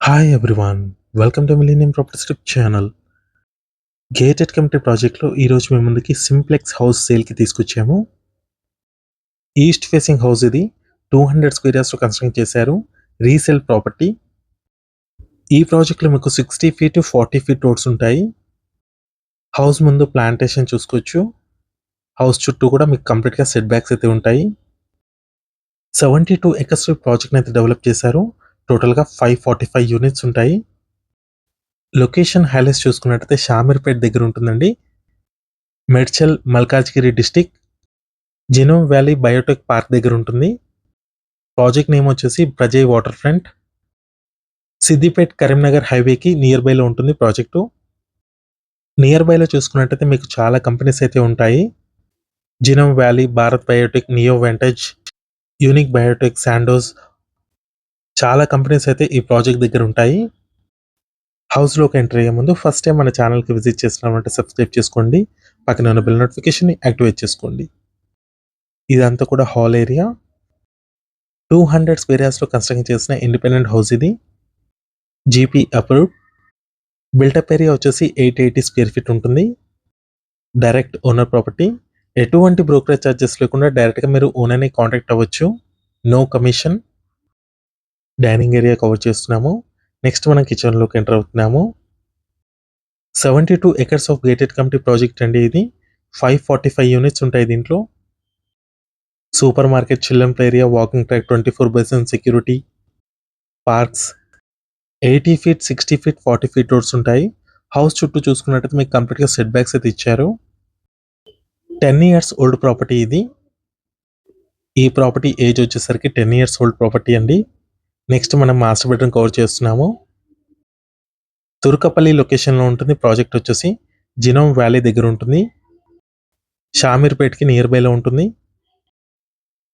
Hi everyone, welcome to millennium property strip channel. Gated community ప్రాజెక్ట్లో ఈరోజు మేము ముందుకి సింప్లెక్స్ హౌస్ సేల్కి తీసుకొచ్చాము. ఈస్ట్ ఫేసింగ్ హౌస్ ఇది 200 స్క్వేర్ యార్డ్స్లో కన్స్ట్రక్ట్ చేశారు. Resale property. ఈ ప్రాజెక్ట్లో మీకు 60 ఫీట్ 40 ఫీట్ రోడ్స్ ఉంటాయి. హౌస్ ముందు ప్లాంటేషన్ చూసుకోవచ్చు. హౌస్ చుట్టూ కూడా మీకు కంప్లీట్గా సెట్ బ్యాక్స్ అయితే ఉంటాయి. 72 ఎకర్స్ ప్రాజెక్ట్ని అయితే డెవలప్ చేశారు. టోటల్గా 545 యూనిట్స్ ఉంటాయి. లొకేషన్ హైలైట్స్ చూసుకున్నట్టయితే షామీర్పేట్ దగ్గర ఉంటుందండి. Medchal Malkajgiri district genome valley Biotech park దగ్గర ఉంటుంది. ప్రాజెక్ట్ నేమ్ వచ్చేసి ప్రజయ్ వాటర్ ఫ్రంట్. సిద్దిపేట్ కరీంనగర్ హైవేకి నియర్ బైలో ఉంటుంది ప్రాజెక్టు. నియర్ బైలో చూసుకున్నట్టయితే మీకు చాలా కంపెనీస్ అయితే ఉంటాయి. Genome Valley, Bharat Biotech, Neo Ventage, Unique Biotech, Sandoz, చాలా కంపెనీస్ అయితే ఈ ప్రాజెక్ట్ దగ్గర ఉంటాయి. హౌస్లోకి ఎంటర్ అయ్యే ముందు ఫస్ట్ టైం మన ఛానల్కి విజిట్ చేస్తున్నామంటే సబ్స్క్రైబ్ చేసుకోండి. పక్కన ఉన్న బెల్ నోటిఫికేషన్ని యాక్టివేట్ చేసుకోండి. ఇదంతా కూడా హాల్ ఏరియా. 200 స్క్వేర్ యార్డ్స్లో కన్స్ట్రక్ట్ చేసిన ఇండిపెండెంట్ హౌస్ ఇది. GP approved. బిల్టప్ ఏరియా వచ్చేసి 880 స్క్వేర్ ఫీట్ ఉంటుంది. Direct owner property. ఎటువంటి బ్రోకరేజ్ ఛార్జెస్ లేకుండా డైరెక్ట్గా మీరు ఓనర్ని కాంటాక్ట్ అవ్వచ్చు. No commission. Dining area cover చేస్తున్నాము. నెక్స్ట్ మనం కిచెన్లోకి ఎంటర్ అవుతున్నాము. 72 acres of gated community project అండి ఇది. 545 యూనిట్స్ ఉంటాయి దీంట్లో. Super market, children area, walking track, 24/7 security, parks, 80 feet, 60 feet, 40 feet roads ఉంటాయి. హౌస్ చుట్టూ చూసుకున్నట్టయితే మీకు కంప్లీట్గా సెట్ బ్యాక్స్ అయితే ఇచ్చారు. 10 ఇయర్స్ ఓల్డ్ ప్రాపర్టీ ఇది. ఈ ప్రాపర్టీ ఏజ్ వచ్చేసరికి 10 ఇయర్స్ ఓల్డ్ ప్రాపర్టీ అండి. నెక్స్ట్ మనం మాస్టర్ బెడ్రూమ్ కవర్ చేస్తున్నాము. తుర్కపల్లి లొకేషన్లో ఉంటుంది. ప్రాజెక్ట్ వచ్చేసి జినోమ్ వ్యాలీ దగ్గర ఉంటుంది. షామీర్పేట్కి నియర్ బైలో ఉంటుంది.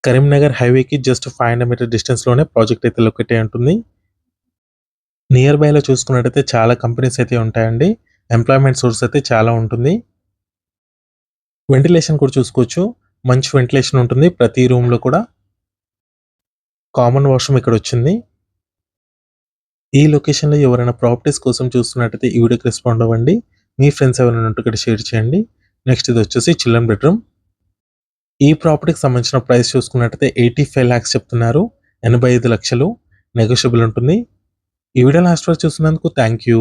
కరీంనగర్ హైవేకి జస్ట్ 500 మీటర్ డిస్టెన్స్లోనే ప్రాజెక్ట్ అయితే లొకేట్ అయి ఉంటుంది. నియర్ బైలో చూసుకున్నట్టయితే చాలా కంపెనీస్ అయితే ఉంటాయండి. ఎంప్లాయ్మెంట్ సోర్స్ అయితే చాలా ఉంటుంది. వెంటిలేషన్ కూడా చూసుకోవచ్చు. మంచి వెంటిలేషన్ ఉంటుంది ప్రతి రూమ్లో కూడా. కామన్ వాష్రూమ్ ఇక్కడ వచ్చింది. ఈ లొకేషన్లో ఎవరైనా ప్రాపర్టీస్ కోసం చూస్తున్నట్టయితే ఈ వీడియోకి రెస్పాండ్ అవ్వండి. మీ ఫ్రెండ్స్ ఎవరైనా ఉంటే ఇక్కడ షేర్ చేయండి. నెక్స్ట్ ఇది వచ్చేసి చిల్డ్రన్ బెడ్రూమ్. ఈ ప్రాపర్టీకి సంబంధించిన ప్రైస్ చూసుకున్నట్టయితే 85 lakhs చెప్తున్నారు. 85 లక్షలు నెగోషియబుల్ ఉంటుంది. ఈ వీడియో లాస్ట్ వరకు చూస్తున్నందుకు థ్యాంక్ యూ.